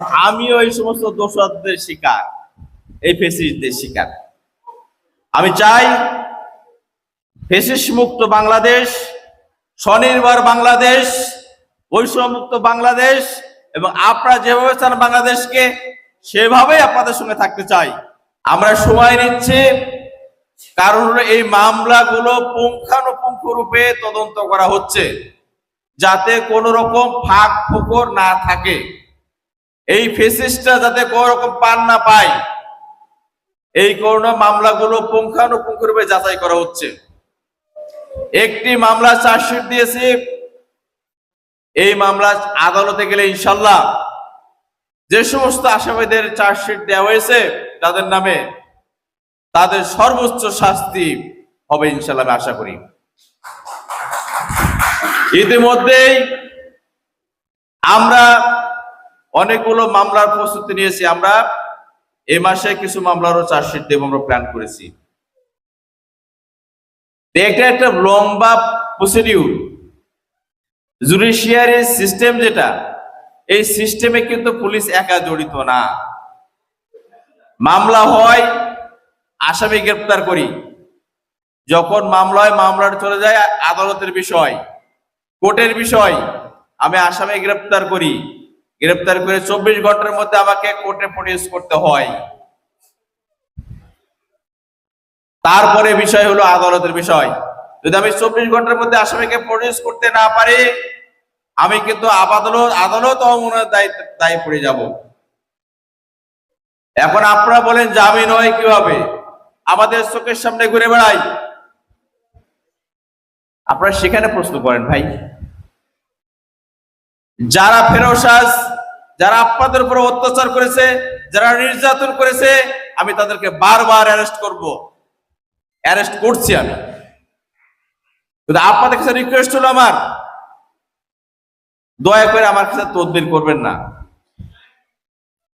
আমিও এই সমস্ত দোষদের শিকার, এই ফেসিস্টদের শিকার। আমি চাই ফেসিস্ট মুক্ত বাংলাদেশ, স্বনির্ভর বাংলাদেশ, বৈষম্য মুক্ত বাংলাদেশ, এবং আপনারা যেভাবে চান বাংলাদেশকে সেভাবেই আপনাদের সঙ্গে থাকতে চাই। আমরা সময় নিচ্ছি, কারণ এই মামলাগুলো পুঙ্খানুপুঙ্খ রূপে তদন্ত করা হচ্ছে, যাতে কোন রকম ফাঁক ফোকর না থাকে, এই ফেসিস্টরা যাতে কোন রকম পান না পায়, এই করোনা মামলাগুলো পুঙ্খানুপুঙ্খ রূপে যাচাই করা হচ্ছে। একটি মামলা চার্জশিট দিয়েছি, এই মামলা আদালতে গেলে ইনশাল্লাহ যে সমস্ত আসামিদের চার্জশিট দেওয়া হয়েছে তাদের নামে, তাদের সর্বোচ্চ শাস্তি হবে ইনশাল্লাহ, আমি আশা করি। ইতিমধ্যেই আমরা অনেকগুলো মামলার প্রস্তুতি নিয়েছি। আমরা এই মাসে কিছু মামলারও চার্জশিট দেব, আমরা প্ল্যান করেছি। এটা একটা লম্বা প্রসিডিউর, জুডিশিয়ারি সিস্টেম যেটা, এই সিস্টেমে কিন্তু পুলিশ একা জড়িত না। মামলা হয়, আসামি গ্রেপ্তার করি, যখন মামলা হয় মামলাটা চলে যায় আদালতের বিষয়, কোর্টের বিষয়, আমি আসামি গ্রেপ্তার করি, গ্রেপ্তার করে 24 ঘন্টার মধ্যে আমাকে কোর্টে প্রডিউস করতে হয়। তারপরে বিষয় হলো আদালতের বিষয়। যদি আমি 24 ঘন্টার মধ্যে আসামিকে প্রডিউস করতে না পারি, আমি কিন্তু আদালত অবমাননার দায়ী পড়ে যাব। এখন আপনারা বলেন জামিন হয় কিভাবে? আমাদের চোখের সামনে ঘুরে বেড়াই, আপনারা সেখানে প্রশ্ন করেন ভাই। যারা ফেরোসাজ, যারা আপনাদের উপর অত্যাচার করেছে, যারা নির্যাতন করেছে, আমি তাদেরকে বারবার অ্যারেস্ট করব, অ্যারেস্ট করছি আমি। কিন্তু আপনাদের কাছে রিকোয়েস্ট হলো আমার, দয়া করে আমার কাছে তদবির করবেন না।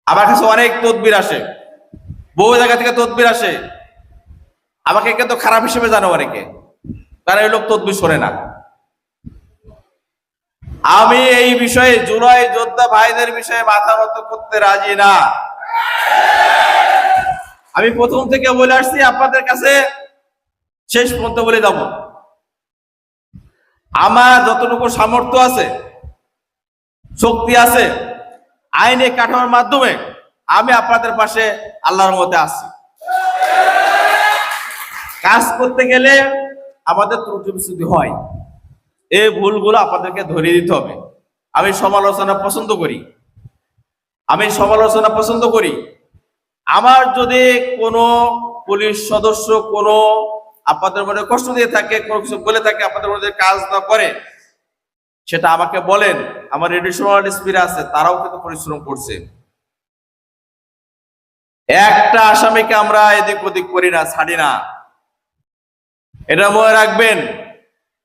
আমার কাছে অনেক তদবির আসে, বহু জায়গা থেকে তদবির আসে, আমাকে কিন্তু খারাপ হিসেবে জানো অনেকে, তারা এই লোক তদবির শোনে না। আমি এই বিষয়ে, জুলাই যোদ্ধা ভাইদের বিষয়ে মাথা নত করতে রাজি না। আমি প্রথম থেকে বলে আসছি, আপনাদের কাছে শেষ পর্যন্ত বলে যাব, আমার যতটুকু সামর্থ্য আছে, শক্তি আছে, আইনে কাঠামোর মাধ্যমে আমি আপনাদের পাশে আল্লাহর মতে আছি। কাজ করতে গেলে আমাদের ত্রুটি বিচ্যুতি হয়, এই ভুলগুলো আপনাদেরকে ধরিয়ে দিতে হবে। আমি সমালোচনা পছন্দ করি, আমার যদি কোনো পুলিশ সদস্য কোনো আপনাদের মনে কষ্ট দিয়ে থাকে, কোনো কিছু বলে থাকে, আপনাদের মধ্যে কাজ না করে, সেটা আমাকে বলেন। আমার এডিশনাল এসপিরা আছে, তারাও কিন্তু পরিশ্রম করছে। একটা আসামিকে আমরা এদিক ওদিক করি না, ছাড়ি না, এটা মনে রাখবেন।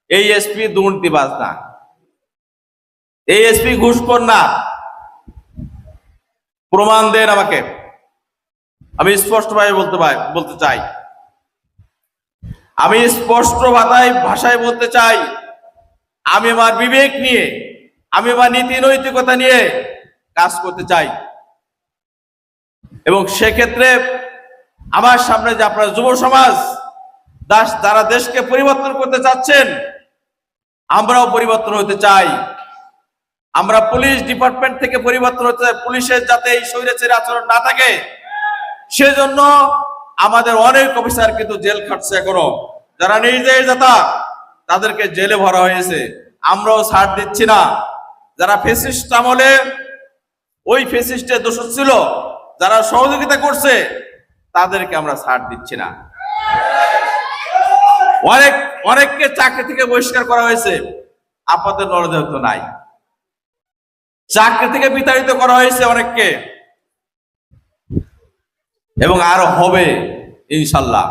এই এসপি দুর্নীতিবাজ না, এই এসপি ঘুষখোর না। প্রমাণ দেন আমাকে, আমি স্পষ্টভাবে বলতে চাই, আমি স্পষ্ট ভাষায় বলতে চাই, আমি আমার বিবেক নিয়ে, আমি আমার নীতি নৈতিকতা নিয়ে কাজ করতে চাই। এবং সেক্ষেত্রে আমার সামনে যে আপনারা যুব সমাজ, যারা দেশকে পরিবর্তন করতে চাচ্ছেন, আমরাও পরিবর্তন হতে চাই। আমরা পুলিশ ডিপার্টমেন্ট থেকে পরিবর্তন হতে চাই, পুলিশের যাতে এই স্বৈরাচারী আচরণ না থাকে, সেজন্য আমাদের অনেক অফিসার কিন্তু জেল খাটছে এখনো। যারা নির্যাতিতা, তাদেরকে জেলে ভরা হয়েছে, আমরাও ছাড় দিচ্ছি না। যারা ফ্যাসিস্ট আমলে, ওই ফ্যাসিস্টের দোষ ছিল, যারা সহযোগিতা করছে, তাদেরকে আমরা ছাড় দিচ্ছি না। অনেককে চাকরি থেকে বহিষ্কার করা হয়েছে, আপনাদের নলেজ হয়তো নাই। চাকরি থেকে বিতাড়িত করা হয়েছে অনেককে, এবং আরো হবে ইনশাল্লাহ।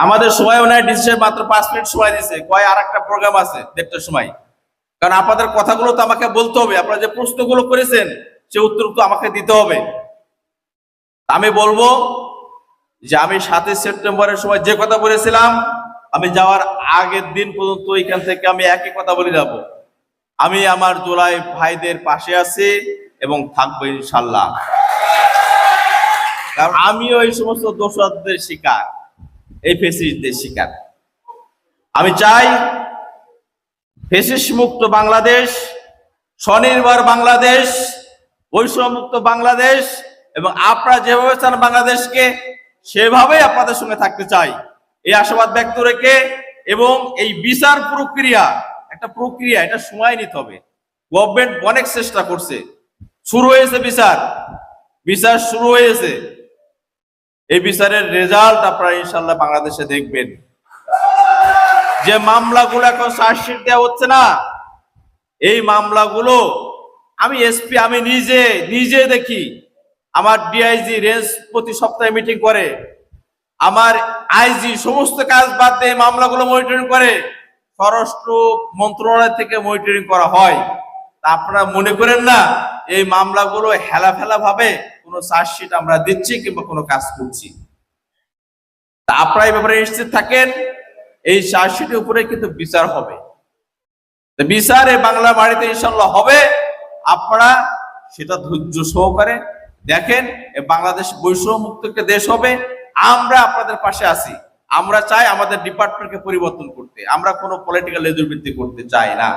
আমাদের সময়ও নাই, ডিসিশন মাত্র 5 মিনিট সময় দিয়েছে, কয় আর একটা প্রোগ্রাম আছে 1:30টার সময়। কারণ আপনাদের কথাগুলো তো আমাকে বলতে হবে, আপনারা যে প্রশ্নগুলো করেছেন সে উত্তর তো আমাকে দিতে হবে। আমি বলবো যে আমি 7 সেপ্টেম্বরের সময় যে কথা বলেছিলাম, আমি যাওয়ার আগের দিন পর্যন্ত এখান থেকে আমি একই কথা বলে যাব। আমি আমার জুলাই ভাইদের পাশে আছি এবং থাকবো ইনশাল্লাহ। কারণ আমিও এই সমস্ত দোষরদের শিকার, এই ফ্যাসিস্টদের শিকার। আমি চাই ফ্যাসিস্ট মুক্ত বাংলাদেশ, স্বনির্ভর বাংলাদেশ, বৈষম্যমুক্ত বাংলাদেশ, এবং আপনারা যেভাবে চান বাংলাদেশকে সেভাবেই আপনাদের সঙ্গে থাকতে চাই এই আশাবাদ ব্যক্ত রেখে, এবং এই বিচার প্রক্রিয়া একটা প্রক্রিয়া, এটা সময় নিতে হবে। গভর্নমেন্ট অনেক চেষ্টা করছে, শুরু হয়েছে বিচার শুরু হয়েছে। এই বিচারের রেজাল্ট আপনারা ইনশাল্লাহ বাংলাদেশে দেখবেন। যে মামলাগুলো এখন চার্জশিট দেওয়া হচ্ছে না, এই মামলাগুলো আমি এসপি, আমি নিজে দেখি। আমার ডিআইজি রেঞ্জ প্রতি সপ্তাহে মিটিং করে, আমার আইজি সমস্ত কাজ বাদ দিয়ে মামলাগুলো মনিটরিং করে, স্বরাষ্ট্র মন্ত্রণালয় থেকে মনিটরিং করা হয়। তা আপনারা মনে করেন না এই মামলাগুলো হেলাফেলা ভাবে কোনো চার্জশিট আমরা দিচ্ছি কিংবা কোনো কাজ করছি। তা আপনারা এই ব্যাপারে নিশ্চিত থাকেন, এই চার্জশিটের উপরে কিন্তু বিচার হবে। বিচার এই বাংলা বাড়িতে ইনশাল্লাহ হবে। আপনারা সেটা ধৈর্য সহকারে দেখেন। বাংলাদেশ বৈষম্য মুক্ত একটা দেশ হবে। আমরা আপনাদের পাশে আছি। আমরা চাই আমাদের ডিপার্টমেন্টকে পরিবর্তন করতে, আমরা কোনো পলিটিক্যাল লেজুরবৃত্তি করতে চাই না।